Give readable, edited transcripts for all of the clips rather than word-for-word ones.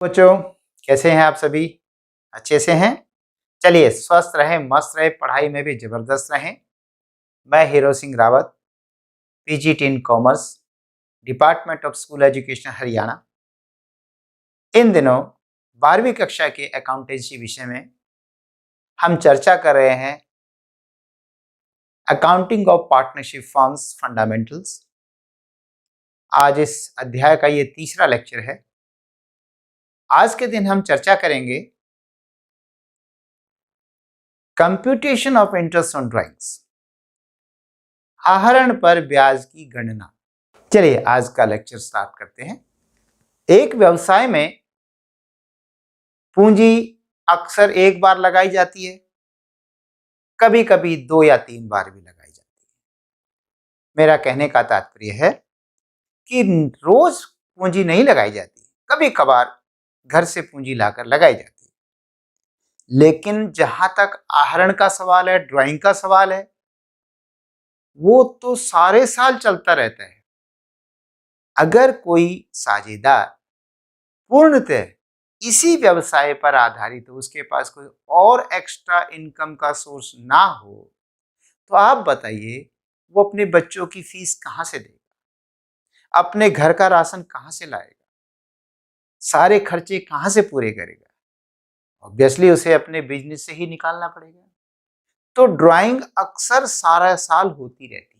बच्चों, कैसे हैं आप सभी? अच्छे से हैं? चलिए, स्वस्थ रहें, मस्त रहें, पढ़ाई में भी जबरदस्त रहें। मैं Hero Singh Rawat, PGT in commerce, department of school education Haryana. इन दिनों 12वीं कक्षा के अकाउंटेंसी विषय में हम चर्चा कर रहे हैं accounting of partnership firms fundamentals. आज इस अध्याय का ये तीसरा लेक्चर है। आज के दिन हम चर्चा करेंगे computation of interest on drawings, आहरण पर ब्याज की गणना। चलिए आज का लेक्चर स्टार्ट करते हैं। एक व्यवसाय में पूंजी अक्सर एक बार लगाई जाती है, कभी कभी 2 या 3 बार भी लगाई जाती है। मेरा कहने का तात्पर्य है कि रोज पूंजी नहीं लगाई जाती, कभी कभार घर से पूंजी लाकर लगाई जाती है। लेकिन जहां तक आहरण का सवाल है, ड्राइंग का सवाल है, वो तो सारे साल चलता रहता है। अगर कोई साझेदार पूर्णतः इसी व्यवसाय पर आधारित हो, उसके पास कोई और एक्स्ट्रा इनकम का सोर्स ना हो, तो आप बताइए वो अपने बच्चों की फीस कहां से देगा, अपने घर का राशन कहां से लाएगा, सारे खर्चे कहां से पूरे करेगा? ऑब्वियसली उसे अपने बिजनेस से ही निकालना पड़ेगा। तो ड्राइंग अक्सर सारा साल होती रहती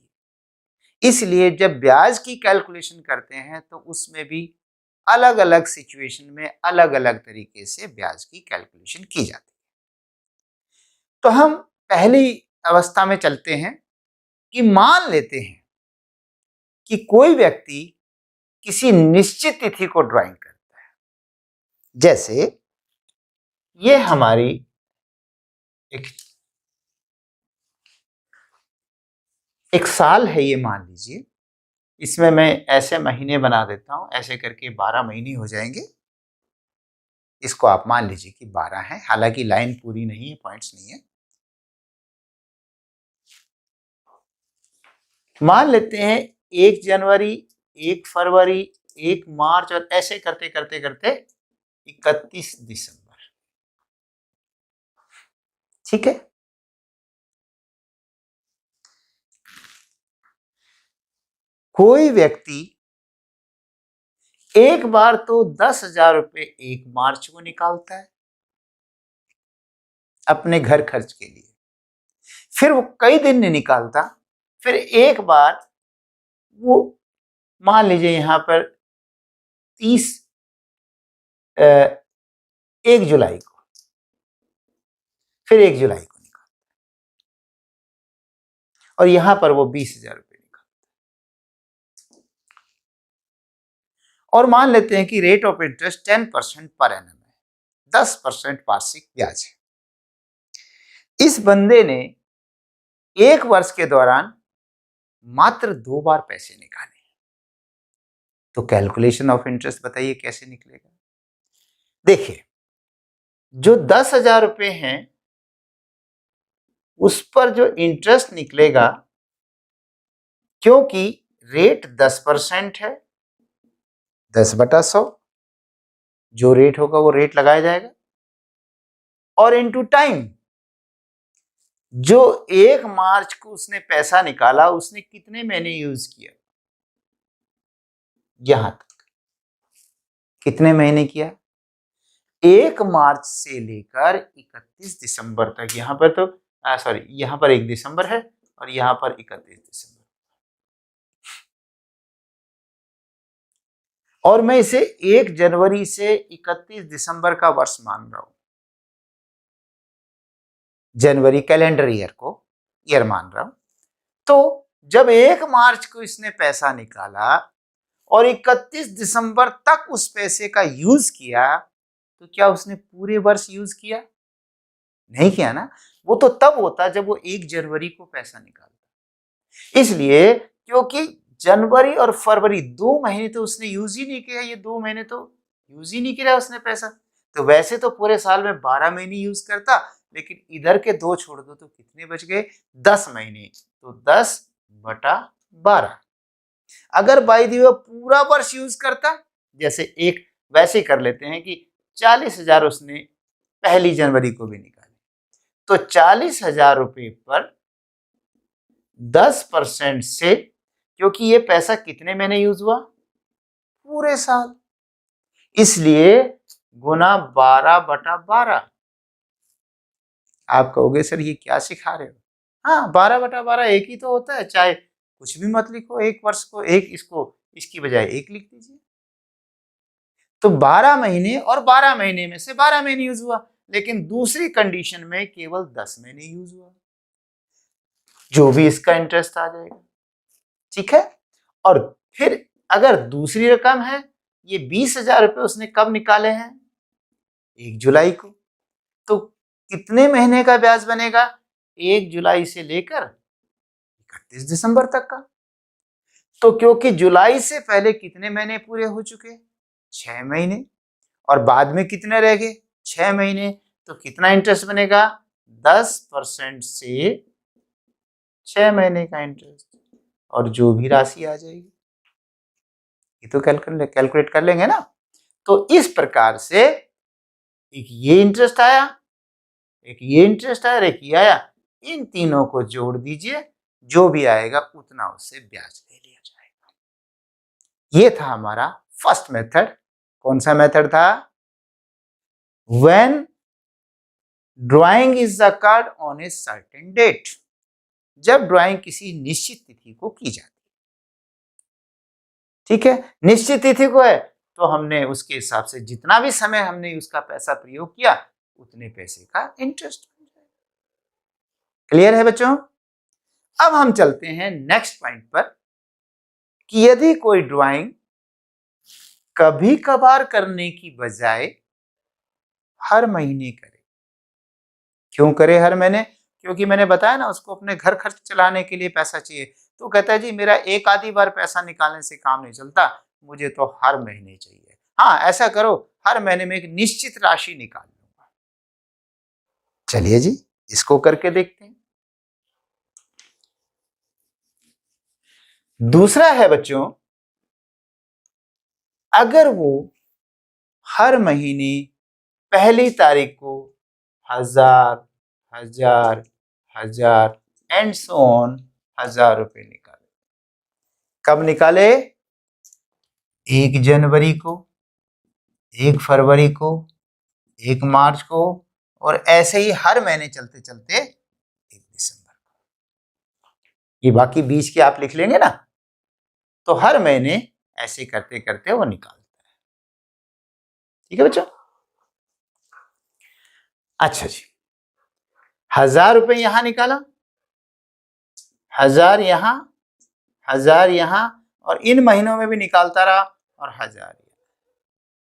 है। इसलिए जब ब्याज की कैलकुलेशन करते हैं तो उसमें भी अलग अलग सिचुएशन में अलग अलग तरीके से ब्याज की कैलकुलेशन की जाती है। तो हम पहली अवस्था में चलते हैं कि मान लेते हैं कि कोई व्यक्ति किसी निश्चित तिथि को ड्राइंग करता है। जैसे ये हमारी एक साल है, ये मान लीजिए। इसमें मैं ऐसे महीने बना देता हूं, ऐसे करके 12 महीने हो जाएंगे। इसको आप मान लीजिए कि 12 है, हालांकि लाइन पूरी नहीं है, पॉइंट्स नहीं है। मान लेते हैं 1 जनवरी, 1 फरवरी, 1 मार्च और ऐसे करते करते करते 31 दिसंबर। ठीक है। कोई व्यक्ति एक बार तो 10,000 रुपए 1 मार्च को निकालता है अपने घर खर्च के लिए, फिर वो कई दिन नहीं निकालता, फिर एक बार वो मान लीजिए यहां पर 30 1 जुलाई को, फिर 1 जुलाई को निकालता है और यहां पर वो 20,000 रुपए निकालता है। और मान लेते हैं कि rate of interest 10% per annum है, 10% वार्षिक ब्याज है। इस बंदे ने 1 वर्ष के दौरान मात्र 2 बार पैसे निकाले, तो कैलकुलेशन ऑफ इंटरेस्ट बताइए कैसे निकलेगा? देखिए, जो 10,000 रुपए हैं उस पर जो इंटरेस्ट निकलेगा, क्योंकि रेट 10% है, 10/100 जो रेट होगा वो रेट लगाया जाएगा, और इनटू टाइम, जो 1 मार्च को उसने पैसा निकाला उसने कितने महीने यूज किया, यहां तक कितने महीने किया, 1 मार्च से लेकर 31 दिसंबर तक। यहां पर तो सॉरी, यहां पर 1 दिसंबर है और यहां पर 31 दिसंबर। और मैं इसे 1 जनवरी से 31 दिसंबर का वर्ष मान रहा हूं, जनवरी कैलेंडर ईयर को ईयर मान रहा हूं। तो जब 1 मार्च को इसने पैसा निकाला और 31 दिसंबर तक उस पैसे का यूज किया, तो क्या उसने पूरे वर्ष यूज किया? नहीं किया ना। वो तो तब होता जब वो 1 जनवरी को पैसा निकालता। इसलिए क्योंकि जनवरी और फरवरी 2 महीने तो उसने यूज ही नहीं किया, ये 2 महीने तो यूज ही नहीं किया उसने पैसा। तो वैसे तो पूरे साल में 12 महीने यूज करता, लेकिन इधर के 2 छोड़ दो तो कितने बच गए? 10 महीने। तो 10/12। अगर बाई दी पूरा वर्ष यूज करता, जैसे एक वैसे कर लेते हैं कि 40,000 उसने 1 जनवरी को भी निकाले, तो 40,000 रुपये पर 10% से, क्योंकि ये पैसा कितने महीने यूज हुआ, पूरे साल, इसलिए गुना 12/12। आप कहोगे सर ये क्या सिखा रहे हो? हाँ, 12/12 एक ही तो होता है, चाहे कुछ भी मत लिखो, एक वर्ष को एक, इसको इसकी बजाय एक लिख दीजिए। तो 12 महीने और 12 महीने में से 12 महीने यूज हुआ, लेकिन दूसरी कंडीशन में केवल 10 महीने यूज हुआ, जो भी इसका इंटरेस्ट आ जाएगा। ठीक है, और फिर अगर दूसरी रकम है, ये 20,000 रुपये उसने कब निकाले हैं, 1 जुलाई को, तो कितने महीने का ब्याज बनेगा, 1 जुलाई से लेकर 31 दिसंबर तक का। तो क्योंकि जुलाई से पहले कितने महीने पूरे हो चुके, 6 महीने, और बाद में कितने रह गए, 6 महीने, तो कितना इंटरेस्ट बनेगा, 10% से 6 महीने का इंटरेस्ट, और जो भी राशि आ जाएगी ये तो कैलकुलेट कर लेंगे ना। तो इस प्रकार से एक ये इंटरेस्ट आया, एक ये इंटरेस्ट आया, एक ये आया, इन तीनों को जोड़ दीजिए, जो भी आएगा उतना उससे ब्याज ले लिया जाएगा। ये था हमारा फर्स्ट मेथड। कौन सा मेथड था, when drawing is occurred on a certain date, जब ड्राइंग किसी निश्चित तिथि को की जाती है। ठीक है, निश्चित तिथि को है तो हमने उसके हिसाब से जितना भी समय हमने उसका पैसा प्रयोग किया उतने पैसे का इंटरेस्ट। क्लियर है बच्चों? अब हम चलते हैं नेक्स्ट पॉइंट पर कि यदि कोई ड्राइंग कभी कभार करने की बजाय हर महीने करे। क्यों करे हर महीने? क्योंकि मैंने बताया ना, उसको अपने घर खर्च चलाने के लिए पैसा चाहिए, तो कहता है जी मेरा एक आधी बार पैसा निकालने से काम नहीं चलता, मुझे तो हर महीने चाहिए। हाँ, ऐसा करो, हर महीने में एक निश्चित राशि निकाल लूंगा। चलिए जी, इसको करके देखते हैं। दूसरा है बच्चों, अगर वो हर महीने पहली तारीख को 1000, 1000, 1000 एंड सो ऑन 1000 रुपए निकाले। कब निकाले? 1 जनवरी को, 1 फरवरी को, 1 मार्च को, और ऐसे ही हर महीने चलते चलते 1 दिसंबर को। ये बाकी बीच के आप लिख लेंगे ना, तो हर महीने ऐसे करते करते वो निकालता है। ठीक है बच्चों? अच्छा जी, 1000 रुपए यहां निकाला, 1000 यहां, 1000 यहां, और इन महीनों में भी निकालता रहा, और 1000।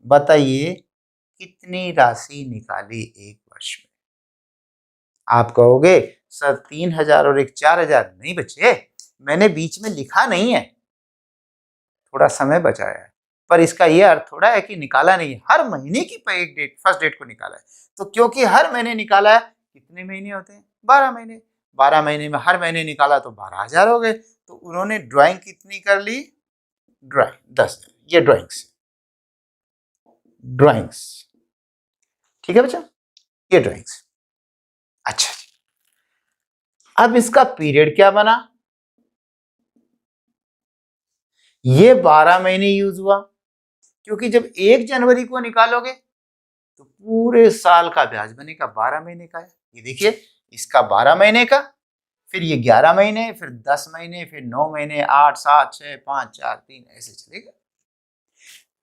बताइए कितनी राशि निकाली एक वर्ष में? आप कहोगे सर 3000 और एक 4000। नहीं बच्चे, मैंने बीच में लिखा नहीं है, थोड़ा समय बचाया है, पर इसका यह अर्थ थोड़ा है कि निकाला नहीं है, हर महीने की एक डेट, फर्स्ट डेट को निकाला है। तो क्योंकि हर महीने निकाला है, कितने महीने होते हैं? 12 महीने। 12 महीने में हर महीने निकाला तो 12,000 हो गए। तो उन्होंने ड्राइंग कितनी कर ली? ड्राइंग 10। ये ड्राइंग्स। ठीक है बच्चा, ये ड्राइंग्स। अच्छा जी, अब इसका पीरियड क्या बना? ये 12 महीने यूज हुआ, क्योंकि जब 1 जनवरी को निकालोगे तो पूरे साल का ब्याज बनेगा, 12 महीने का है। ये देखिए, इसका 12 महीने का, फिर ये 11 महीने, फिर 10 महीने, फिर 9 महीने, 8, 7, 6, 5, 4, 3 ऐसे चलेगा।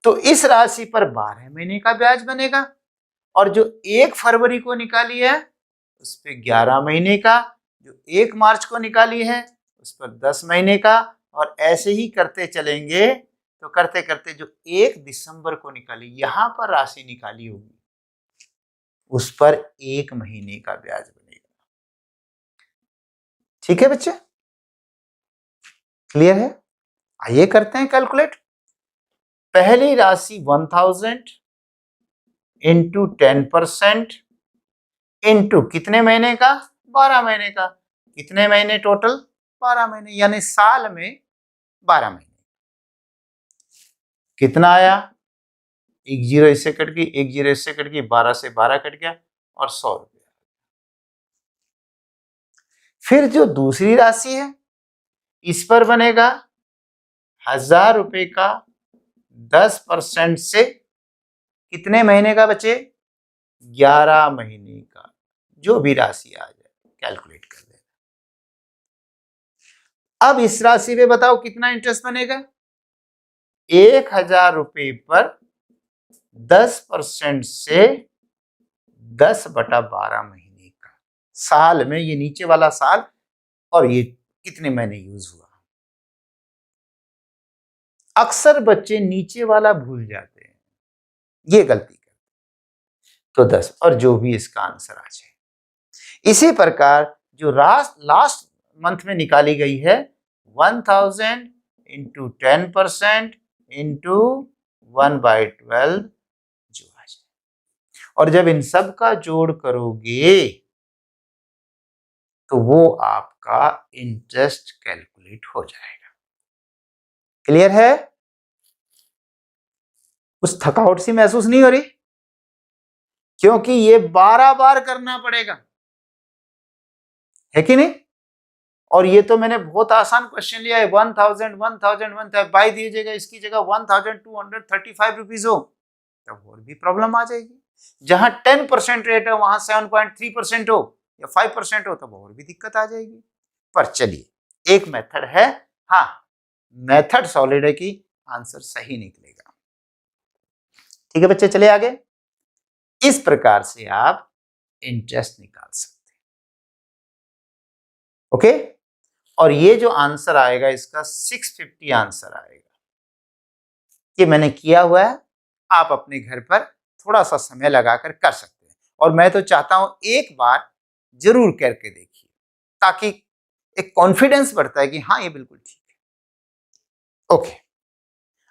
तो इस राशि पर 12 महीने का ब्याज बनेगा, और जो 1 फरवरी को निकाली है उस पर 11 महीने का, जो 1 मार्च को निकाली है उस पर 10 महीने का, और ऐसे ही करते चलेंगे। तो करते करते जो 1 दिसंबर को निकाली, यहां पर राशि निकाली होगी, उस पर 1 महीने का ब्याज बनेगा। ठीक है बच्चे, क्लियर है? आइए करते हैं कैलकुलेट। पहली राशि 1000 इंटू 10% इंटू कितने महीने का? 12 महीने का। कितने महीने टोटल? 12 महीने, यानी साल में 12 महीने। कितना आया? एक जीरो इससे कट गई, एक जीरो इससे कट गई, 12 से 12 कट गया और 100 रुपया। फिर जो दूसरी राशि है इस पर बनेगा 1000 रुपए का 10% से कितने महीने का बचे? 11 महीने का, जो भी राशि आ जाए कैलकुलेट कर देना। अब इस राशि पे बताओ कितना इंटरेस्ट बनेगा? 1000 रुपए पर 10% से 10/12 महीने का, साल में ये नीचे वाला साल और ये कितने महीने यूज हुआ। अक्सर बच्चे नीचे वाला भूल जाते हैं, ये गलती करते हैं। तो 10 और जो भी इसका आंसर आ जाए। इसी प्रकार जो लास्ट मंथ में निकाली गई है 1000 इंटू 10% इंटू 1/12 जो आ जाए, और जब इन सब का जोड़ करोगे तो वो आपका इंटरेस्ट कैलकुलेट हो जाएगा। क्लियर है? कुछ थकावट सी महसूस नहीं हो रही? क्योंकि ये 12 बार करना पड़ेगा, है कि नहीं? और ये तो मैंने बहुत आसान क्वेश्चन लिया है, 1000 1000 1000 बाई दीजिएगा, इसकी जगह 1235 रुपीज हो तब और भी प्रॉब्लम आ जाएगी। जहां 10% रेट है वहां 7.3% हो या 5% हो तब और भी दिक्कत आ जाएगी। पर चलिए एक मेथड है, हाँ मेथड सॉलिड है कि आंसर सही निकलेगा। ठीक है बच्चे, चले आगे। इस प्रकार से आप इंटरेस्ट निकाल सकते हैं। ओके, और ये जो आंसर आएगा इसका 650 आंसर आएगा। ये मैंने किया हुआ है, आप अपने घर पर थोड़ा सा समय लगाकर कर सकते हैं, और मैं तो चाहता हूं एक बार जरूर करके देखिए, ताकि एक कॉन्फिडेंस बढ़ता है कि हाँ ये बिल्कुल ठीक है। ओके,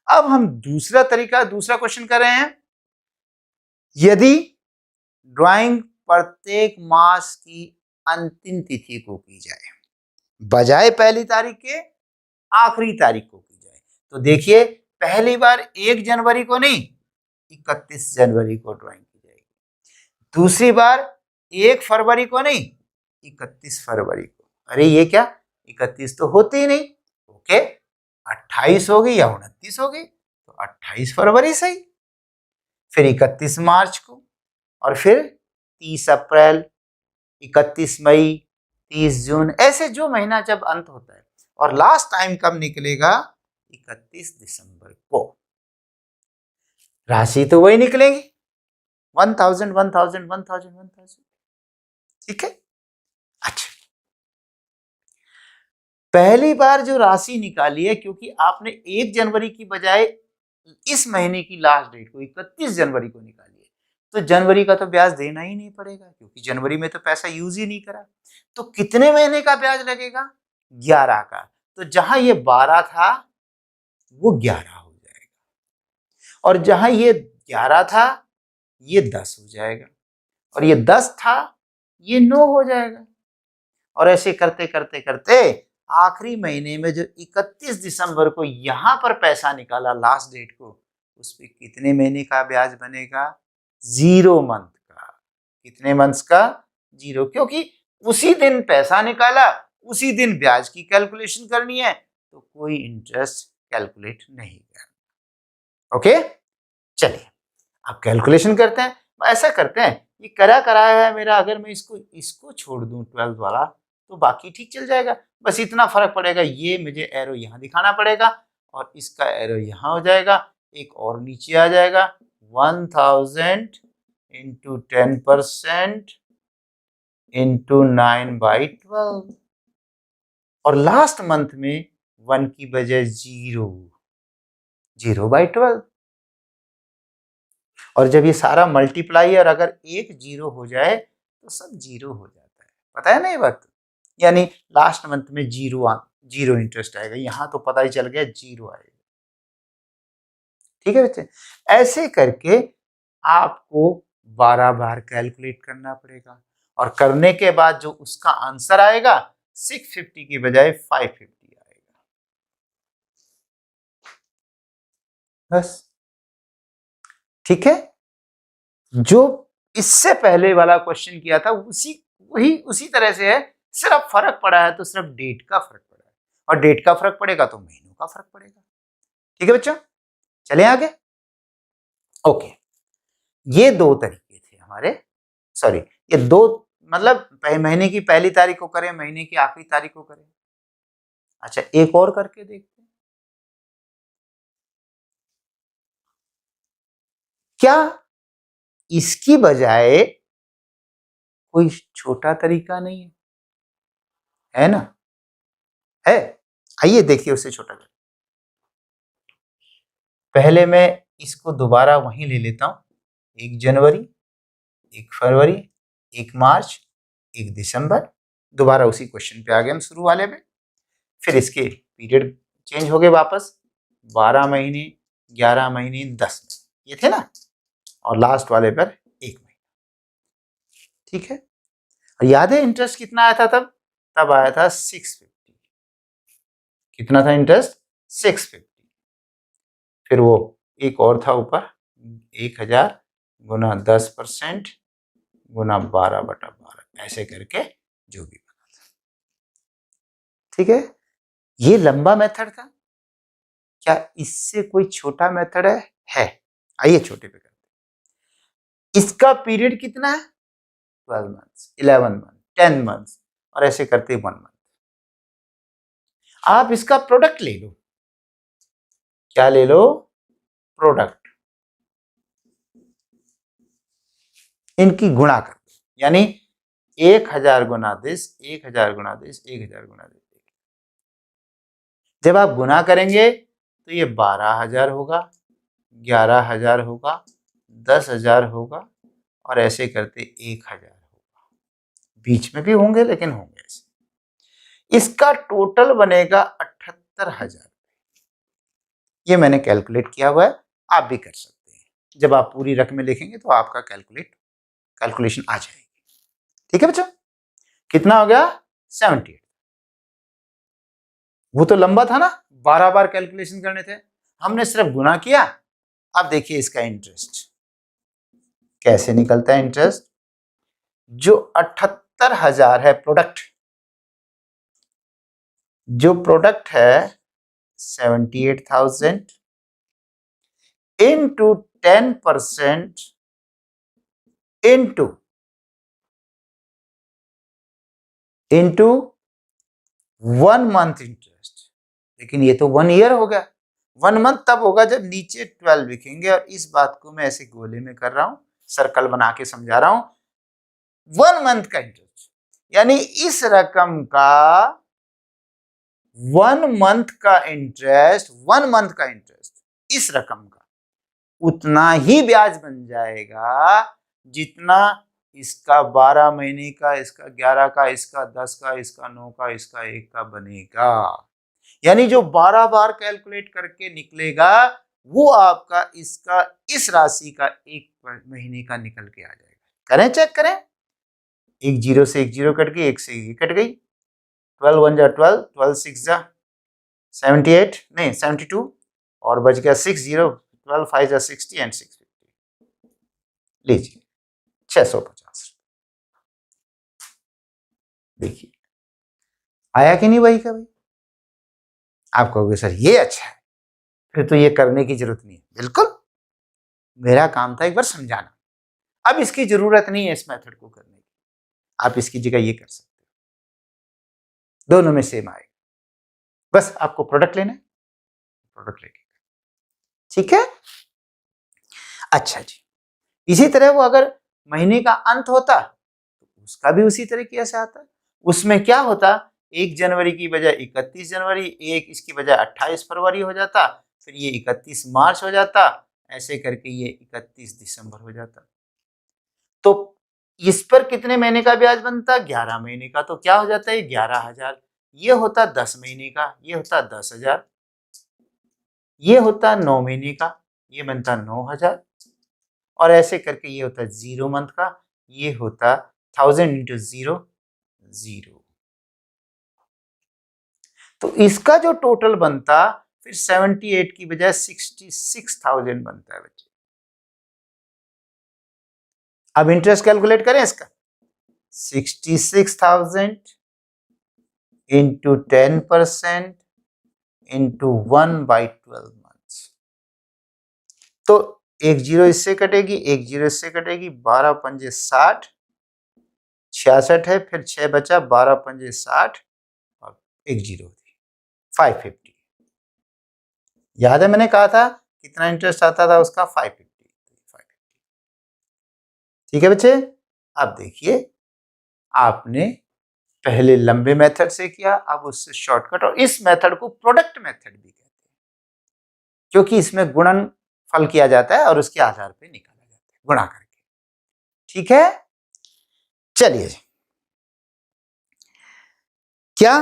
अब हम दूसरा क्वेश्चन कर रहे हैं। यदि ड्राइंग प्रत्येक मास की अंतिम तिथि को की जाए, बजाय पहली तारीख के आखिरी तारीख को की जाए, तो देखिए पहली बार 1 जनवरी को नहीं 31 जनवरी को ड्राइंग की जाएगी। दूसरी बार 1 फरवरी को नहीं 31 फरवरी को। अरे ये क्या, 31 तो होती ही नहीं। ओके, 28 होगी या 29 होगी, तो 28 फरवरी सही। फिर 31 मार्च को, और फिर 30 अप्रैल, 31 मई, 30 जून, ऐसे जो महीना जब अंत होता है। और लास्ट टाइम कब निकलेगा? 31 दिसंबर को। राशि तो वही निकलेगी 1000 1000 1000 1000। ठीक है, अच्छा पहली बार जो राशि निकाली है, क्योंकि आपने 1 जनवरी की बजाय इस महीने की लास्ट डेट को 31 जनवरी को निकाली है, तो जनवरी का तो ब्याज देना ही नहीं पड़ेगा, क्योंकि जनवरी में तो पैसा यूज ही नहीं करा। तो कितने महीने का ब्याज लगेगा? 11 का। तो जहां ये 12 था वो 11 हो जाएगा, और जहां ये 11 था ये 10 हो जाएगा, और ये 10 था ये 9 हो जाएगा। और ऐसे करते करते करते आखिरी महीने में जो 31 दिसंबर को यहां पर पैसा निकाला लास्ट डेट को, उस पर कितने महीने का ब्याज बनेगा? 0 मंथ का। कितने मंथ्स का? 0, क्योंकि उसी दिन पैसा निकाला, उसी दिन ब्याज की कैलकुलेशन करनी है, तो कोई इंटरेस्ट कैलकुलेट नहीं करना। ओके, चलिए आप कैलकुलेशन करते हैं। ऐसा करते हैं, ये करा कराया है मेरा, अगर मैं इसको छोड़ दूं 12 वाला तो बाकी ठीक चल जाएगा। बस इतना फर्क पड़ेगा, ये मुझे एरो यहाँ दिखाना पड़ेगा और इसका एरो यहाँ हो जाएगा, एक और नीचे आ जाएगा 1000 इंटू 10% इंटू 9/12, और लास्ट मंथ में 1 की बजाय 0/12। और जब ये सारा मल्टीप्लाई और अगर एक 0 हो जाए तो सब 0 हो जाता है, पता है ना ये बात। यानी लास्ट मंथ में 0 इंटरेस्ट आएगा, यहां तो पता ही चल गया 0 आएगा। ठीक है बच्चे, ऐसे करके आपको 12 बार कैलकुलेट करना पड़ेगा, और करने के बाद जो उसका आंसर आएगा 650 की बजाय 550 आएगा। बस ठीक है, जो इससे पहले वाला क्वेश्चन किया था उसी तरह से है, सिर्फ फर्क पड़ा है तो सिर्फ डेट का फर्क पड़ा है, और डेट का फर्क पड़ेगा तो महीनों का फर्क पड़ेगा। ठीक है बच्चों, चलें आगे। ओके, ये दो तरीके थे हमारे, सॉरी ये दो, मतलब महीने की पहली तारीख को करें, महीने की आखिरी तारीख को करें। अच्छा, एक और करके देखते हैं, क्या इसकी बजाय कोई छोटा तरीका नहीं है ना? है, आइए देखिए उससे छोटा तरीका। पहले मैं इसको दोबारा वहीं ले लेता हूं, 1 जनवरी, 1 फरवरी, 1 मार्च, 1 दिसंबर, दोबारा उसी क्वेश्चन पे आ गए हम शुरू वाले में। फिर इसके पीरियड चेंज हो गए वापस, 12 महीने, 11 महीने, 10 ये थे ना, और लास्ट वाले पर 1 महीना। ठीक है, और याद है इंटरेस्ट कितना आया था तब आया था 650। कितना था इंटरेस्ट? 650। फिर वो एक और था ऊपर, 1000 गुना 10% गुना 12/12, ऐसे करके जो भी बना था। ठीक है, ये लंबा मेथड था। क्या इससे कोई छोटा मेथड है? आइए छोटे पे करते हैं। इसका पीरियड कितना है? 12 मंथ्स, 11 मंथ, 10 मंथ्स, और ऐसे करते 1 मंथ। आप इसका प्रोडक्ट ले लो। क्या ले लो? प्रोडक्ट। इनकी गुणा कर दो, यानी 1000 गुना दिस, 1000 गुना दिस, 1000 गुना दिस। जब आप गुना करेंगे तो ये 12,000 होगा, 11,000 होगा, 10,000 होगा, और ऐसे करते 1,000 होगा। बीच में भी होंगे लेकिन होंगे ऐसे। इसका टोटल बनेगा 78,000। ये मैंने कैलकुलेट किया हुआ है, आप भी कर सकते हैं। जब आप पूरी रकमें लिखेंगे तो आपका कैलकुलेशन आ जाएगी। ठीक है बच्चों, कितना हो गया? 78। वो तो लंबा था ना, 12 बार कैलकुलेशन करने थे, हमने सिर्फ गुना किया। अब देखिए इसका इंटरेस्ट कैसे निकलता है। इंटरेस्ट जो 78,000 है प्रोडक्ट, जो प्रोडक्ट है 78,000 इंटू 10% इंटू 1 मंथ इंटरेस्ट। लेकिन ये तो 1 ईयर हो गया। 1 मंथ तब होगा जब नीचे 12 लिखेंगे, और इस बात को मैं ऐसे गोले में कर रहा हूं, सर्कल बना के समझा रहा हूं। 1 मंथ का इंटरेस्ट, यानी इस रकम का 1 मंथ का इंटरेस्ट, 1 मंथ का इंटरेस्ट इस रकम का उतना ही ब्याज बन जाएगा जितना इसका 12 महीने का, इसका 11 का, इसका 10 का, इसका 9 का, इसका 1 का बनेगा। यानी जो 12 बार कैलकुलेट करके निकलेगा वो आपका इसका इस राशि का 1 महीने का निकल के आ जाएगा। करें, चेक करें। एक जीरो से एक जीरो कट गई, एक से एक कट गई। 12 1 जा 12, 12 6 जा 78, नहीं 72, और बच गया 60, 12 5 जा 60 एंड 650। लीजिए 650। देखिए आया कि नहीं वही का वही? आप कहोगे सर ये अच्छा है, फिर तो ये करने की जरूरत नहीं है। बिल्कुल, मेरा काम था एक बार समझाना। अब इसकी जरूरत नहीं है इस मेथड को करने की, आप इसकी जगह ये कर सकते हो। दोनों में सेम आएगा, बस आपको प्रोडक्ट लेना है, प्रोडक्ट लेके। ठीक है, अच्छा जी। इसी तरह वो अगर महीने का अंत होता तो उसका भी उसी तरीके से आता। उसमें क्या होता, 1 जनवरी की बजाय 31 जनवरी, एक इसकी बजाय 28 फरवरी हो जाता, फिर ये 31 मार्च हो जाता, ऐसे करके ये 31 दिसंबर हो जाता। तो इस पर कितने महीने का ब्याज बनता? 11 महीने का। तो क्या हो जाता है? 11,000। ये होता 10 महीने का, ये होता 10,000। ये होता 9 महीने का, ये बनता 9,000, और ऐसे करके ये होता 0 मंथ का, ये होता 1000 इंटू 0 0। तो इसका जो टोटल बनता फिर 78 की बजाय 66,000 बनता है बच्चे। अब इंटरेस्ट कैलकुलेट करें इसका। 66,000 इंटू 10% इंटू 1/12 मंथ्स। तो एक जीरो इससे कटेगी, एक जीरो इससे कटेगी, 12 पंजे 60, 66 है, फिर 6 बचा, 12 पंजे 60 और एक जीरो थी, 550। याद है मैंने कहा था कितना इंटरेस्ट आता था उसका? 550। ठीक है बच्चे, अब देखिए आपने पहले लंबे मेथड से किया, अब उससे शॉर्टकट, और इस मेथड को प्रोडक्ट मेथड भी कहते हैं क्योंकि इसमें गुणन फल किया जाता है और उसके आधार पे निकाला जाता है गुणा करके। ठीक है, चलिए क्या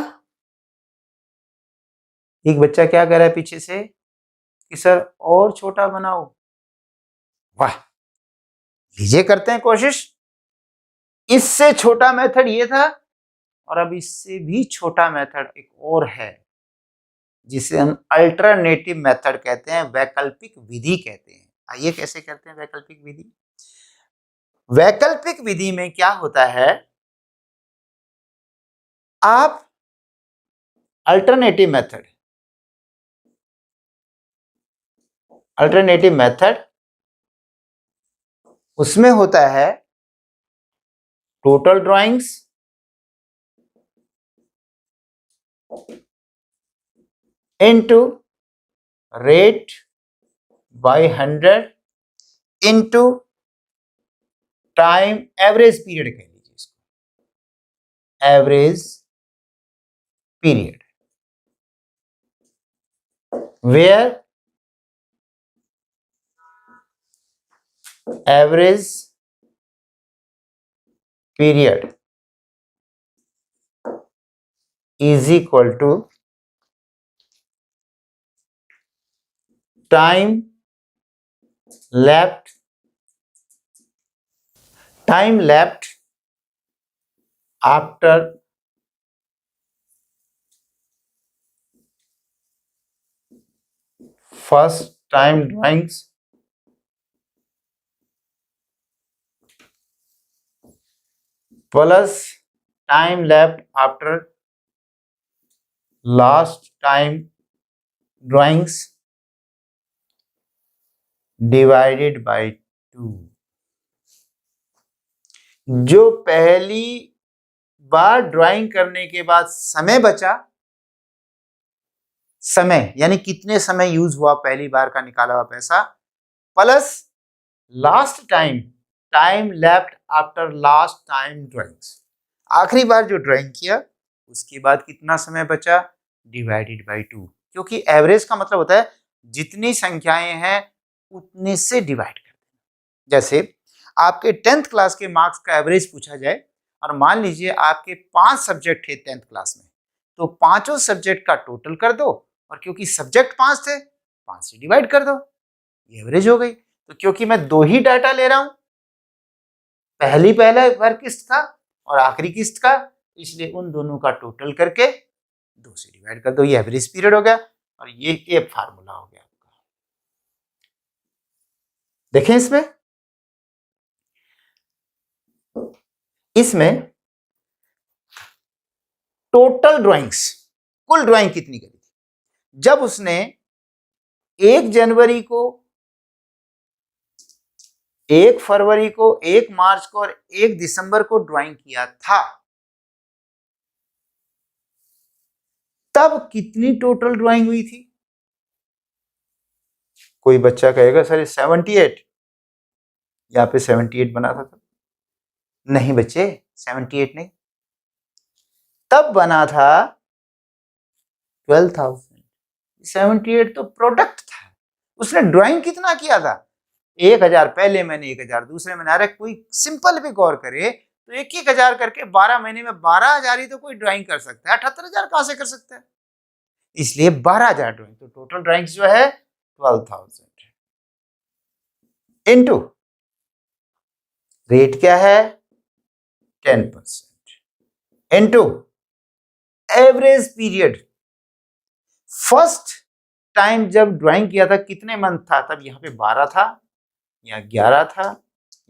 एक बच्चा क्या कह रहा है पीछे से कि सर और छोटा बनाओ। वाह, लीजिए करते हैं कोशिश। इससे छोटा मेथड ये था, और अब इससे भी छोटा मेथड एक और है जिसे हम अल्टरनेटिव मेथड कहते हैं, वैकल्पिक विधि कहते हैं। आइए कैसे करते हैं वैकल्पिक विधि। वैकल्पिक विधि में क्या होता है, आप अल्टरनेटिव मेथड उसमें होता है total drawings into rate by 100 into time average period कह लीजिए इसको, average period, where average period is equal to time left after first time drawings plus time left after last time drawings divided by 2। जो पहली बार drawing करने के बाद समय बचा, समय यानी कितने समय यूज हुआ पहली बार का निकाला हुआ पैसा, plus last time left after last time drawings, आखिरी बार जो ड्राइंग किया उसके बाद कितना समय बचा, डिवाइडेड बाय 2। क्योंकि एवरेज का मतलब होता है जितनी संख्याएं हैं उतने से डिवाइड कर देना। जैसे आपके 10th क्लास के मार्क्स का एवरेज पूछा जाए और मान लीजिए आपके 5 सब्जेक्ट थे 10th क्लास में, तो पांचों सब्जेक्ट का टोटल कर दो और क्योंकि सब्जेक्ट 5 थे 5 से डिवाइड कर दो, ये एवरेज हो गई। तो क्योंकि मैं 2 ही डाटा ले रहा हूं, पहला बार किस्त का और आखिरी किस्त का, इसलिए उन दोनों का टोटल करके 2 से डिवाइड कर दो, ये एवरेज पीरियड हो गया और ये फार्मूला हो गया आपका। देखें इसमें टोटल ड्राइंग्स, कुल ड्राइंग कितनी करी थी, जब उसने 1 जनवरी को, 1 फरवरी को, 1 मार्च को और 1 दिसंबर को ड्राइंग किया था, तब कितनी टोटल ड्राइंग हुई थी। कोई बच्चा कहेगा सर 78, यहां पे 78 बना था तब। नहीं बच्चे, 78 नहीं, तब बना था 12,000। 78 तो प्रोडक्ट था, उसने ड्राइंग कितना किया था, 1000 पहले महीने, 1000 दूसरे महीने। अरे कोई सिंपल भी गौर करे तो 1,000 करके 12 महीने में 12,000 ही तो कोई ड्राइंग कर सकता है, 78,000 कहां से कर सकता है, इसलिए 12,000 ड्राइंग। तो टोटल ड्राइंग्स जो है 12,000 इनटू रेट क्या है 10% into average period. First time जब ड्राइंग किया था कितने मंथ था, तब यहां पे 12 था या 11 था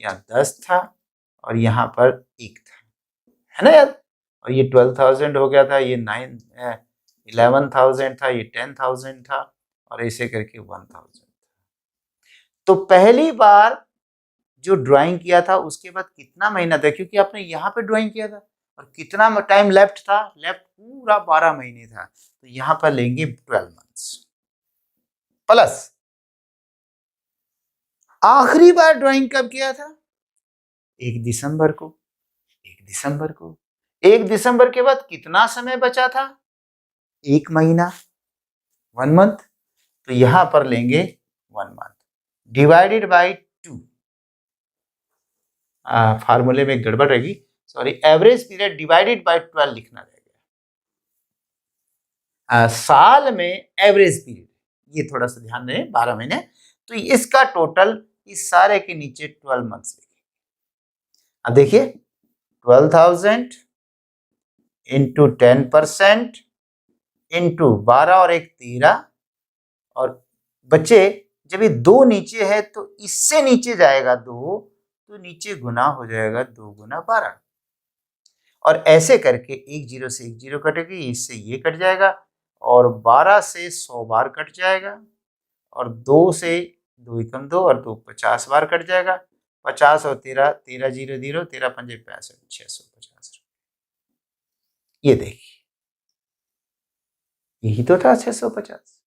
या 10 था और यहाँ पर 1 था, है ना यार। और ये 12,000 हो गया था, ये 11,000 था, ये 10,000 था, और ऐसे करके 1,000 था। तो पहली बार जो ड्राइंग किया था उसके बाद कितना महीना था, क्योंकि आपने यहाँ पे ड्राइंग किया था, और कितना टाइम लेफ्ट था, लेफ्ट पूरा 12 महीने था, तो यहाँ पर लेंगे 12 मंथ्स प्लस आखिरी बार ड्राइंग कब किया था, 1 दिसंबर को। 1 दिसंबर को, 1 दिसंबर के बाद कितना समय बचा था, 1 महीना, 1 मंथ, तो यहां पर लेंगे 1 मंथ डिवाइडेड बाय 2। फार्मूले में गड़बड़ रहेगी, sorry, average period divided by 12 लिखना रहेगा। साल में एवरेज पीरियड, ये थोड़ा सा ध्यान दें, 12 महीने, तो इसका टोटल इस सारे के नीचे 12 मंथ्स लिखेंगे। अब देखिए 12,000 इंटू 10% इंटू 12 और 1 13, और बच्चे जब ये 2 नीचे है तो इससे नीचे जाएगा 2, तो नीचे गुना हो जाएगा 2 गुना 12, और ऐसे करके 1 0 से 1 0 कटेगी, इससे ये कट जाएगा, और 12 से 100 बार कट जाएगा, और 2 से 2 एकम 2 और 2 50 बार कट जाएगा, 50 और 13 13 0 0 13 पंजे 65 650। ये देखिए यही तो था 650।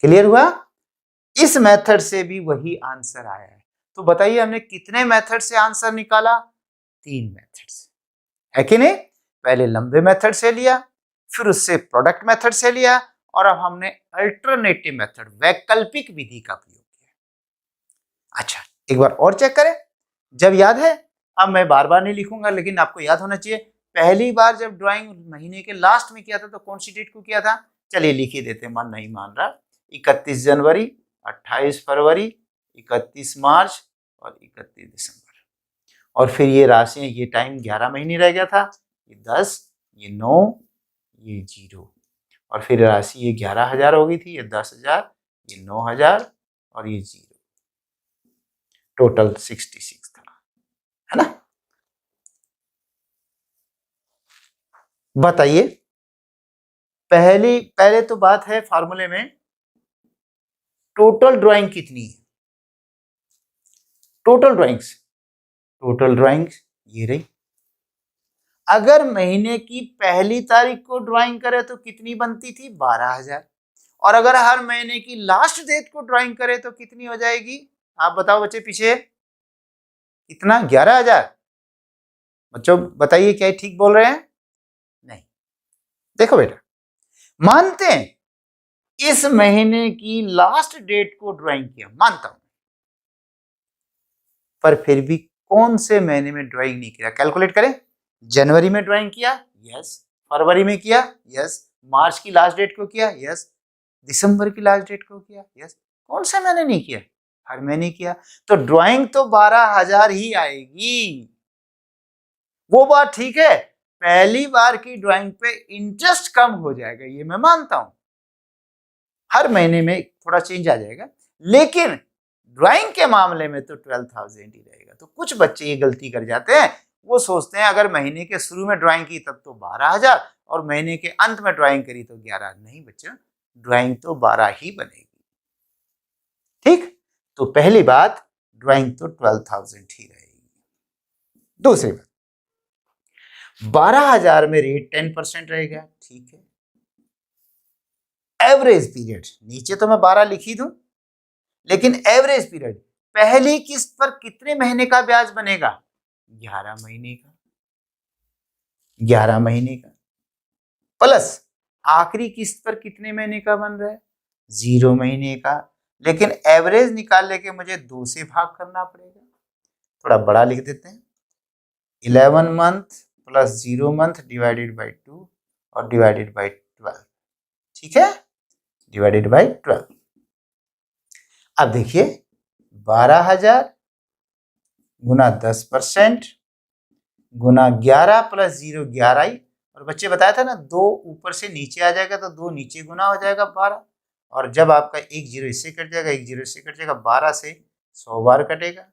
क्लियर हुआ। इस मेथड से भी वही आंसर आया है। तो बताइए हमने कितने मेथड से आंसर निकाला, 3 मेथड से, है कि नहीं। पहले लंबे मेथड से लिया, फिर उससे प्रोडक्ट मेथड से लिया, और अब हमने अल्टरनेटिव मेथड, वैकल्पिक विधि का प्रयोग किया। अच्छा, एक बार और चेक करें, जब याद है, अब मैं बार बार नहीं लिखूंगा, लेकिन आपको याद होना चाहिए, पहली बार जब ड्राइंग महीने के लास्ट में किया था तो कौन सी डेट को किया था, चलिए लिख ही देते, मन नहीं मान रहा, 31 जनवरी, 28 फरवरी, 31 मार्च और 31 दिसंबर। और फिर ये राशियां, ये टाइम 11 महीने रह गया था, ये 10, ये 9, ये 0, और फिर राशि ये 11,000 हो गई थी, ये 10,000, ये 9,000 और ये 0, टोटल 66 था, है ना। बताइए, पहले तो बात है फार्मूले में टोटल ड्राइंग कितनी है, टोटल ड्राइंग्स ये रही। अगर महीने की पहली तारीख को ड्राइंग करे तो कितनी बनती थी, 12,000, और अगर हर महीने की लास्ट डेट को ड्राइंग करे तो कितनी हो जाएगी, आप बताओ बच्चे, पीछे कितना, 11,000। बच्चों बताइए, क्या ठीक बोल रहे हैं, नहीं। देखो बेटा, मानते हैं इस महीने की लास्ट डेट को ड्राइंग किया, मानता हूं, पर फिर भी कौन से महीने में ड्राइंग नहीं किया, कैलकुलेट करें। जनवरी में ड्राइंग किया, यस। फरवरी में किया, यस। मार्च की लास्ट डेट को किया, यस। दिसंबर की लास्ट डेट को किया, यस। कौन सा महीने नहीं किया, हर महीने किया, तो ड्राइंग तो 12,000 ही आएगी। वो बात ठीक है, पहली बार की ड्राइंग पे इंटरेस्ट कम हो जाएगा, ये मैं मानता हूं, हर महीने में थोड़ा चेंज आ जाएगा, लेकिन ड्राइंग के मामले में तो 12,000 ही रहेगा। तो कुछ बच्चे ये गलती कर जाते हैं, वो सोचते हैं अगर महीने के शुरू में ड्राइंग की तब तो 12,000, और महीने के अंत में ड्राइंग करी तो 11। नहीं बच्चों, ड्राइंग तो 12 ही बनेगी, ठीक। तो पहली बात, ड्राइंग तो 12,000 ही रहेगी। दूसरी बात, 12,000 में रेट 10% रहेगा, ठीक है। एवरेज पीरियड, नीचे तो मैं 12 लिख ही दूं, लेकिन एवरेज पीरियड, पहली किस्त पर कितने महीने का ब्याज बनेगा, 11 महीने का, 11 महीने का, प्लस आखिरी किस्त पर कितने महीने का बन रहा है, 0 महीने का, लेकिन एवरेज निकालने के मुझे 2 से भाग करना पड़ेगा, थोड़ा बड़ा लिख देते हैं, 11 month plus 0 month divided by 2 और डिवाइडेड बाई 12, ठीक है, डिवाइडेड बाई 12। अब देखिए 12,000 गुना 10% गुना 11 प्लस 0 11 ही, और बच्चे बताया था ना, 2 ऊपर से नीचे आ जाएगा तो 2 नीचे गुना हो जाएगा 12, और जब आपका 1 0 इससे कट जाएगा, 1 0 इससे कट जाएगा, 12 से 100 बार कटेगा,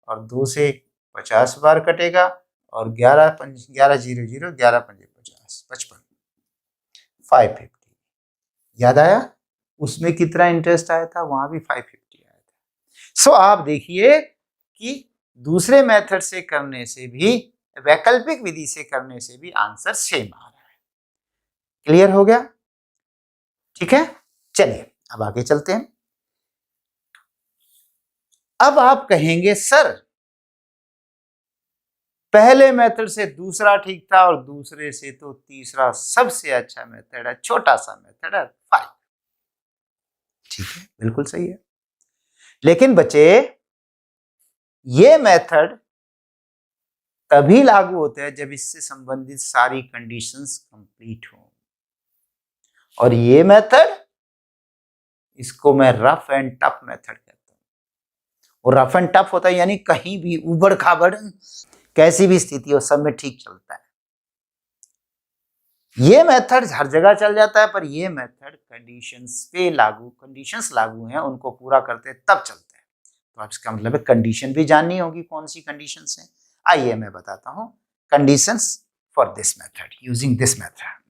और 2 से 50 बार कटेगा और 11 11 0 0 11 पंजे 50 55 550। याद आया उसमें कितना इंटरेस्ट आया था, वहां भी 550 आया था। सो आप देखिए कि दूसरे मेथड से करने से भी, वैकल्पिक विधि से करने से भी आंसर सेम आ रहा है। क्लियर हो गया? ठीक है, चलिए अब आगे चलते हैं। अब आप कहेंगे सर पहले मेथड से दूसरा ठीक था और दूसरे से तो तीसरा सबसे अच्छा मेथड है, छोटा सा मेथड है 5। ठीक है, बिल्कुल सही है। लेकिन बच्चे ये मेथड तभी लागू होता है जब इससे संबंधित सारी कंडीशंस कंप्लीट हो, और ये मेथड, इसको मैं रफ एंड टफ मेथड कहता हूं। और रफ एंड टफ होता है यानी कहीं भी उबड़ खाबड़ कैसी भी स्थिति हो सब में ठीक चलता है। ये मेथड हर जगह चल जाता है, पर ये मेथड कंडीशंस लागू हैं उनको पूरा करते हैं तब चलता है। तो आप इसका मतलब है कंडीशन भी जाननी होगी, कौन सी कंडीशंस हैं। आइए मैं बताता हूं conditions for this method using this method.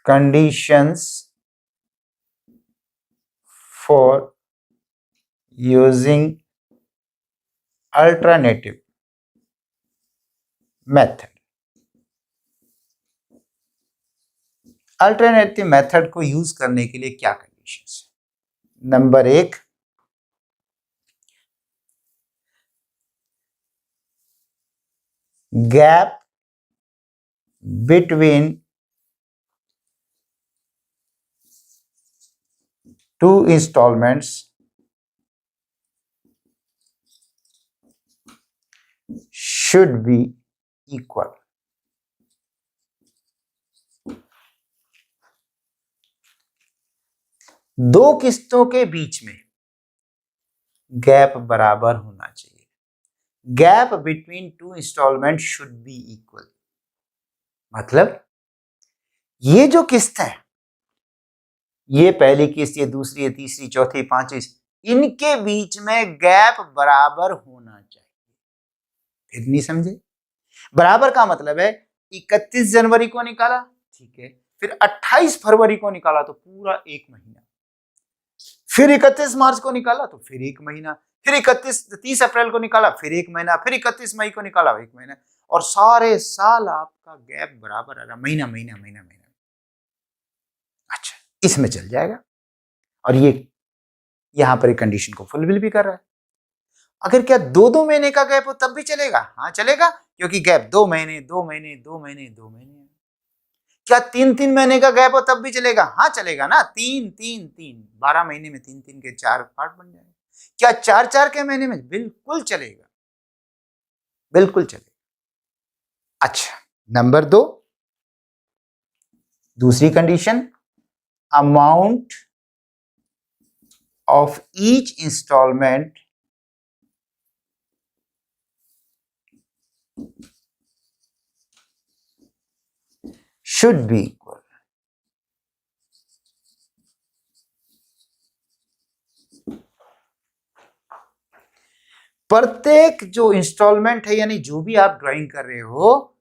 Conditions for using alternative method। Alternative method को यूज करने के लिए क्या कंडीशंस है? Number 1, gap between two instalments should be equal। दो किस्तों के बीच में गैप बराबर होना चाहिए। Gap between two instalment should be equal, मतलब ये जो किस्त है, ये पहली किस्त, ये दूसरी, ये तीसरी, चौथी, पांचवी, इनके बीच में गैप बराबर होना चाहिए। फिर नहीं समझे? बराबर का मतलब है 31 जनवरी को निकाला, ठीक है, फिर 28 फरवरी को निकाला तो पूरा एक महीना, फिर 31 मार्च को निकाला तो फिर एक महीना, फिर 30 अप्रैल को निकाला फिर एक महीना, फिर 31 मई को निकाला एक महीना, और सारे साल आपका गैप बराबर आ रहा, महीना महीना महीना महीना। अच्छा, इसमें चल जाएगा, और ये यहां पर एक कंडीशन को फुलफिल भी कर रहा है। अगर क्या 2-2 महीने का गैप हो तब भी चलेगा? हाँ चलेगा, क्योंकि गैप 2 महीने 2 महीने 2 महीने 2 महीने। क्या 3-3 महीने का गैप हो तब भी चलेगा? हाँ चलेगा ना, 3-3-3 12 महीने में 3-3 के 4 पार्ट बन जाएंगे। क्या 4-4 के महीने में? बिल्कुल चलेगा, बिल्कुल चलेगा। अच्छा, नंबर 2, दूसरी condition, amount of each instalment should be equal। प्रत्येक जो इंस्टॉलमेंट है यानी जो भी आप ड्राइंग कर रहे हो,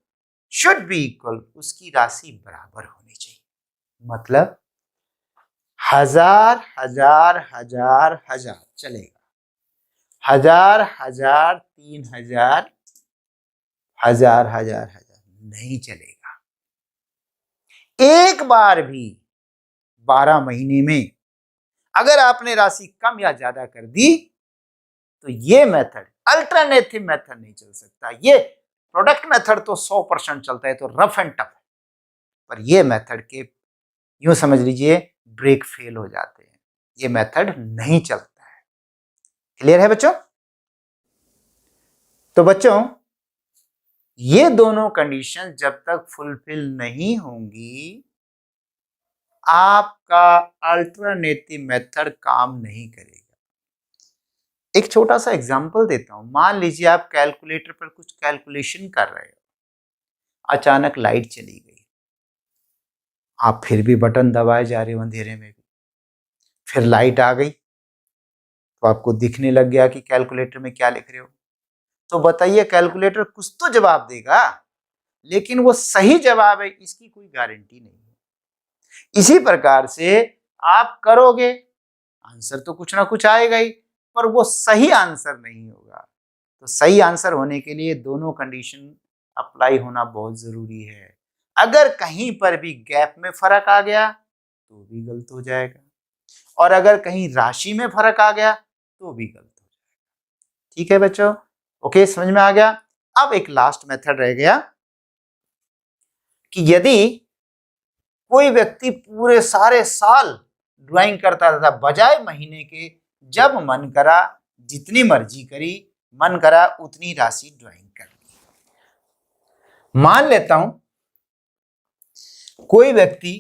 शुड बी इक्वल, उसकी राशि बराबर होनी चाहिए। मतलब 1000 1000 1000 1000 चलेगा, 1000 1000 3000 1000 1000 1000 नहीं चलेगा। एक बार भी 12 महीने में अगर आपने राशि कम या ज्यादा कर दी तो ये मेथड, अल्टरनेटिव मेथड नहीं चल सकता। ये प्रोडक्ट मेथड तो 100% चलता है, तो रफ एंड टफ, पर ये मेथड के यूं समझ लीजिए ब्रेक फेल हो जाते हैं, ये मेथड नहीं चलता है। क्लियर है बच्चों? तो बच्चों ये दोनों कंडीशन जब तक फुलफिल नहीं होंगी आपका अल्टरनेटिव मेथड काम नहीं करेगा। एक छोटा सा एग्जांपल देता हूं। मान लीजिए आप कैलकुलेटर पर कुछ कैलकुलेशन कर रहे हो, अचानक लाइट चली गई, आप फिर भी बटन दबाए जा रहे हो अंधेरे में भी। फिर लाइट आ गई तो आपको दिखने लग गया कि कैलकुलेटर में क्या लिख रहे हो। तो बताइए, कैलकुलेटर कुछ तो जवाब देगा, लेकिन वो सही जवाब है इसकी कोई गारंटी नहीं है। इसी प्रकार से आप करोगे, आंसर तो कुछ ना कुछ आएगा ही, पर वो सही आंसर नहीं होगा। तो सही आंसर होने के लिए दोनों कंडीशन अप्लाई होना बहुत जरूरी है। अगर कहीं पर भी गैप में फर्क आ गया तो भी गलत हो जाएगा, और अगर कहीं राशि में फर्क आ गया तो भी गलत हो जाएगा। ठीक है बच्चों, ओके, समझ में आ गया। अब एक लास्ट मेथड रह गया कि यदि कोई व्यक्ति पूरे सारे साल ड्राइंग करता रहता बजाय महीने के, जब मन करा जितनी मर्जी करी, मन करा उतनी राशि ड्राइंग कर ली। मान लेता हूं कोई व्यक्ति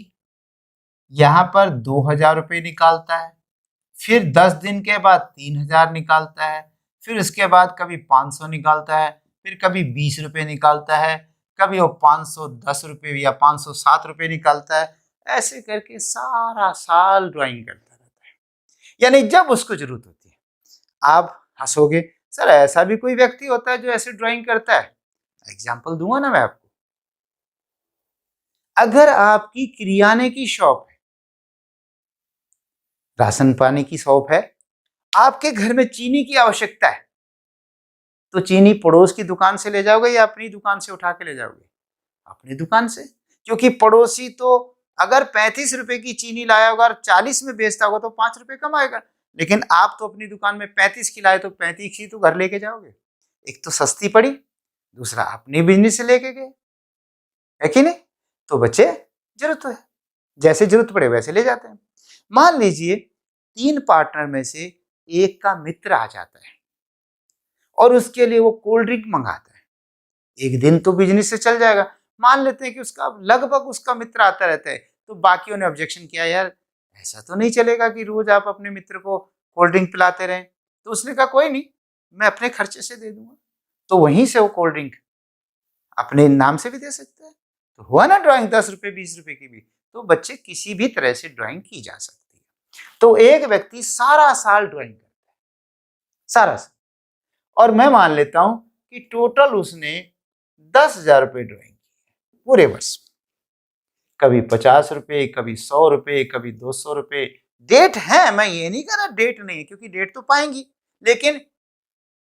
यहां पर 2,000 रुपये निकालता है, फिर 10 दिन के बाद 3,000 निकालता है, फिर उसके बाद कभी 500 निकालता है, फिर कभी 20 रुपये निकालता है, कभी वो 510 रुपये या 507 रुपये निकालता है। ऐसे करके सारा साल ड्राइंग करता रहता है, यानी जब उसको जरूरत होती है। आप हंसोगे, सर ऐसा भी कोई व्यक्ति होता है जो ऐसे ड्राइंग करता है? एग्जाम्पल दूंगा ना मैं आपको। अगर आपकी किराने की शॉप है, राशन पानी की शॉप है, आपके घर में चीनी की आवश्यकता है, तो चीनी पड़ोस की दुकान से ले जाओगे या अपनी दुकान से उठा के ले जाओगे? अपनी दुकान से, क्योंकि पड़ोसी तो अगर 35 रुपए की चीनी लाया होगा और 40 में बेचता होगा तो 5 रुपए कमाएगा, लेकिन आप तो अपनी दुकान में 35 की लाए तो 35 ही तो घर लेके जाओगे। एक तो सस्ती पड़ी, दूसरा अपनी बिजनेस से लेके गए, है कि नहीं? तो बच्चे, जरूरत है, जैसे जरूरत पड़े वैसे ले जाते हैं। मान लीजिए 3 पार्टनर में से एक का मित्र आ जाता है और उसके लिए वो कोल्ड ड्रिंक मंगाता है। एक दिन तो बिजनेस से चल जाएगा। मान लेते हैं कि उसका लगभग उसका मित्र आता रहता है, तो बाकियों ने ऑब्जेक्शन किया, यार ऐसा तो नहीं चलेगा कि रोज आप अपने मित्र को कोल्ड ड्रिंक पिलाते रहें। तो उसने कहा कोई नहीं, मैं अपने खर्चे से दे दूंगा। तो वहीं से वो कोल्ड ड्रिंक अपने नाम से भी दे सकता है। तो हुआ ना ड्राइंग 10 रुपए 20 रुपए की भी। तो बच्चे किसी भी तरह से ड्राइंग की जा सकती है। तो एक व्यक्ति सारा साल ड्राइंग करता है, सारा साल, और मैं मान लेता हूं कि टोटल उसने 10,000 रुपये ड्राइंग की पूरे वर्ष। कभी 50 रुपये, कभी 100 रुपये, कभी 200 रुपये। डेट है, मैं ये नहीं कह रहा डेट नहीं है, क्योंकि डेट तो पाएंगी, लेकिन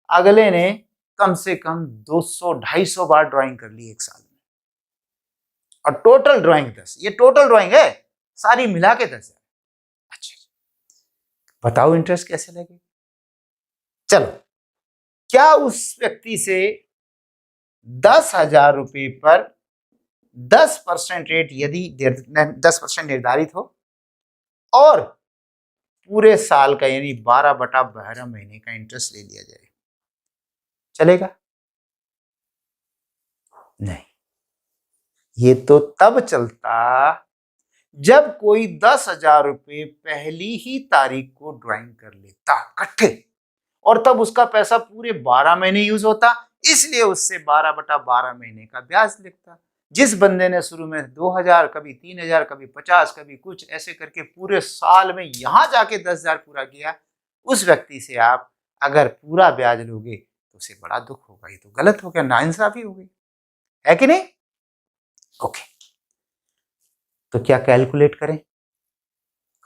अगले ने कम से कम 200-250 बार ड्राइंग कर ली एक साल में, और टोटल ड्राइंग 10। ये टोटल ड्राइंग है, सारी मिला के 10,000। अच्छा, बताओ इंटरेस्ट कैसे लगे? चलो, क्या उस व्यक्ति से 10,000 रुपये पर 10% रेट यदि 10% निर्धारित हो और पूरे साल का यानी 12/12 महीने का इंटरेस्ट ले लिया जाए, चलेगा? नहीं, ये तो तब चलता जब कोई 10,000 रुपये पहली ही तारीख को ड्राइंग कर लेता इकट्ठे, और तब उसका पैसा पूरे 12 महीने यूज होता, इसलिए उससे 12/12 महीने का ब्याज लगता। जिस बंदे ने शुरू में 2,000, कभी 3,000, कभी 50, कभी कुछ ऐसे करके पूरे साल में यहां जाके 10,000 पूरा किया, उस व्यक्ति से आप अगर पूरा ब्याज लोगे तो उसे बड़ा दुख होगा। ये तो गलत हो गया, नाइंसाफी हो गई, है कि नहीं? ओके, तो क्या कैलकुलेट करें?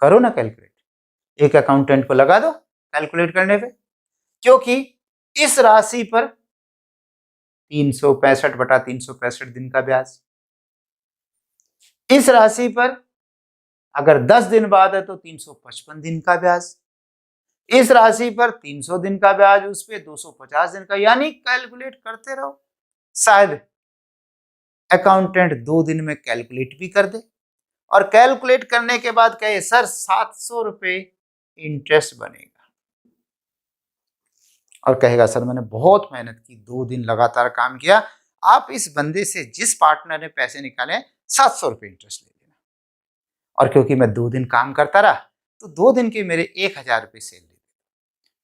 करो ना कैलकुलेट, एक अकाउंटेंट को लगा दो कैलकुलेट करने पे, क्योंकि इस राशि पर 365/365 दिन का ब्याज, इस राशि पर अगर 10 दिन बाद है तो 355 दिन का ब्याज, इस राशि पर 300 दिन का ब्याज, उस पे 250 दिन का, यानी कैलकुलेट करते रहो। शायद अकाउंटेंट 2 दिन में कैलकुलेट भी कर दे, और कैलकुलेट करने के बाद कहे सर 700 रुपये इंटरेस्ट बनेगा, और कहेगा सर मैंने बहुत मेहनत की, 2 दिन लगातार काम किया, आप इस बंदे से जिस पार्टनर ने पैसे निकाले 700 रुपये इंटरेस्ट ले लेना। और क्योंकि मैं 2 दिन काम करता रहा तो 2 दिन के मेरे 1,000 रुपये सैलरी,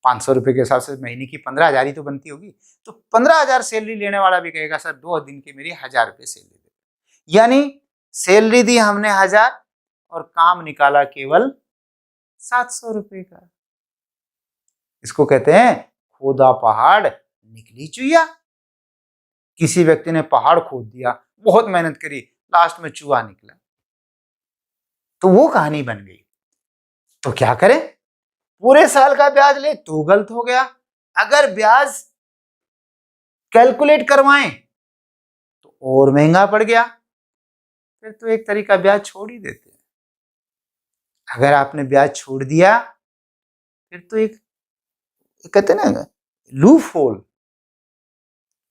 500 रुपये के हिसाब से महीने की 15,000 ही तो बनती होगी, तो 15,000 सैलरी लेने वाला भी कहेगा सर 2 दिन के मेरी 1,000 रुपये सैलरी दे। यानी सैलरी दी हमने 1000 और काम निकाला केवल 700 रुपए का। इसको कहते हैं खोदा पहाड़ निकली चुईया। किसी व्यक्ति ने पहाड़ खोद दिया, बहुत मेहनत करी, लास्ट में चूहा निकला, तो वो कहानी बन गई। तो क्या करें, पूरे साल का ब्याज ले तो गलत हो गया। अगर ब्याज कैलकुलेट करवाएं तो और महंगा पड़ गया। फिर तो एक तरीका ब्याज छोड़ ही देते हैं। अगर आपने ब्याज छोड़ दिया फिर तो एक कहते हैं ना लूप होल,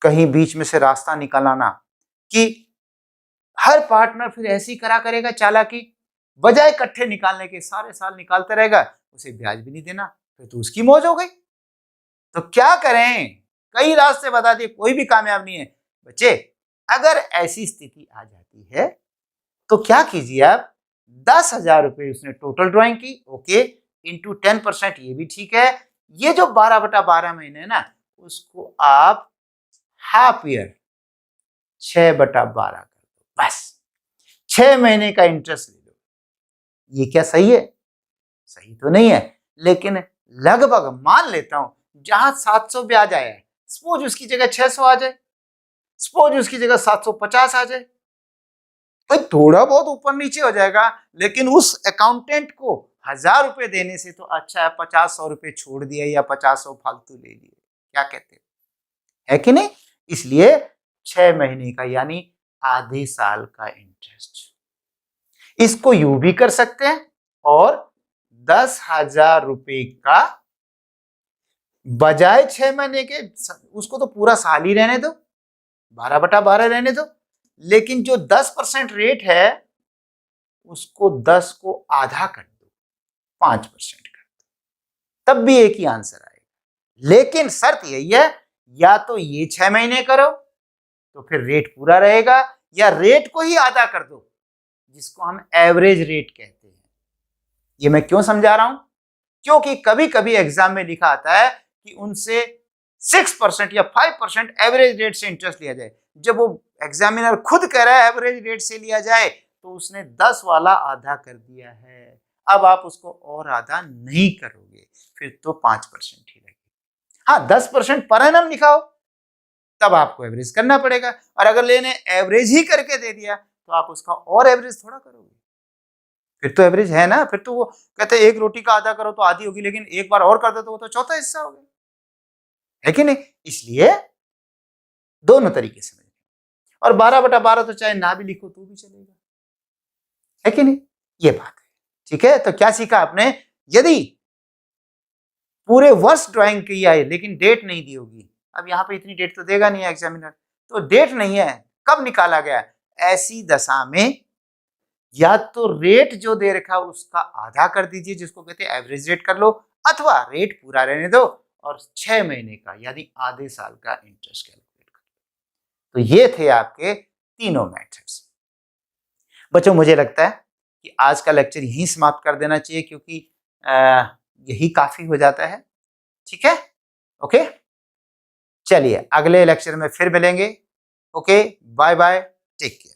कहीं बीच में से रास्ता निकल आना, कि हर पार्टनर फिर ऐसी करा करेगा चालाकी, बजाय इकट्ठे निकालने के सारे साल निकालते रहेगा, उसे ब्याज भी नहीं देना, फिर तो उसकी मौज हो गई। तो क्या करें, कई रास्ते बता दिए, कोई भी कामयाब नहीं है। बच्चे अगर ऐसी स्थिति आ जाती है तो क्या कीजिए आप, 10,000 रुपए उसने टोटल ड्राइंग की, ओके, इंटू 10%, ये भी ठीक है। ये जो 12/12 महीने है ना, उसको आप हाफ ईयर 6/12 कर दो, बस 6 महीने का इंटरेस्ट ले लो। ये क्या सही है? सही तो नहीं है, लेकिन लगभग मान लेता हूं जहां 700 ब्याज आया है, सपोज उसकी जगह 600 आ जाए, सपोज उसकी जगह 750 आ जाए, तो थोड़ा बहुत ऊपर नीचे हो जाएगा, लेकिन उस अकाउंटेंट को 1000 रुपए देने से तो अच्छा है 50-100 रुपए छोड़ दिया या 50-100 फालतू ले लिए। क्या कहते हैं, है कि नहीं? इसलिए 6 महीने का यानी आधे साल का इंटरेस्ट, इसको यूं भी कर सकते हैं और 10,000 रुपए का बजाय 6 महीने के, उसको तो पूरा साल ही रहने दो, 12/12 रहने दो, लेकिन जो 10% रेट है उसको 10 को आधा कर दो, 5% कर दो, तब भी एक ही आंसर आएगा। लेकिन शर्त यही है, या तो ये 6 महीने करो तो फिर रेट पूरा रहेगा, या रेट को ही आधा कर दो, जिसको हम एवरेज रेट कहते हैं। ये मैं क्यों समझा रहा हूं, क्योंकि कभी कभी एग्जाम में लिखा आता है कि उनसे 6% या 5% एवरेज रेट से इंटरेस्ट लिया जाए। जब वो एग्जामिनर खुद कह रहा है एवरेज रेट से लिया जाए, तो उसने 10 वाला आधा कर दिया है। अब आप उसको और आधा नहीं करोगे, फिर तो 5% ही लगेगा। हाँ, 10% पर एनम लिखा हो तब आपको एवरेज करना पड़ेगा, और अगर लेने एवरेज ही करके दे दिया तो आप उसका और एवरेज थोड़ा करोगे, फिर तो एवरेज है ना। फिर तो वो कहते हैं एक रोटी का आधा करो तो आधी होगी, लेकिन एक बार और कर दो तो वो तो चौथा हिस्सा हो गया, है कि नहीं? इसलिए दोनों तरीके से, और 12/12 तो चाहे ना भी लिखो तो भी चलेगा, है कि नहीं? ये बात है, ठीक है। तो क्या सीखा आपने, यदि पूरे वर्ष ड्राइंग किया है लेकिन डेट नहीं दी होगी, अब यहाँ पे इतनी डेट तो देगा नहीं है एग्जामिनर, तो डेट नहीं है, कब निकाला गया, ऐसी दशा में या तो रेट जो दे रखा उसका आधा कर दीजिए, जिसको कहते हैं एवरेज रेट कर लो, अथवा रेट पूरा रहने दो और 6 महीने का यानी आधे साल का इंटरेस्ट कैलकुलेट कर लो। तो ये थे आपके तीनों मेथड्स। बच्चों मुझे लगता है कि आज का लेक्चर यहीं समाप्त कर देना चाहिए, क्योंकि यही काफी हो जाता है, ठीक है? ओके, चलिए अगले लेक्चर में फिर मिलेंगे। Okay, bye bye, take care.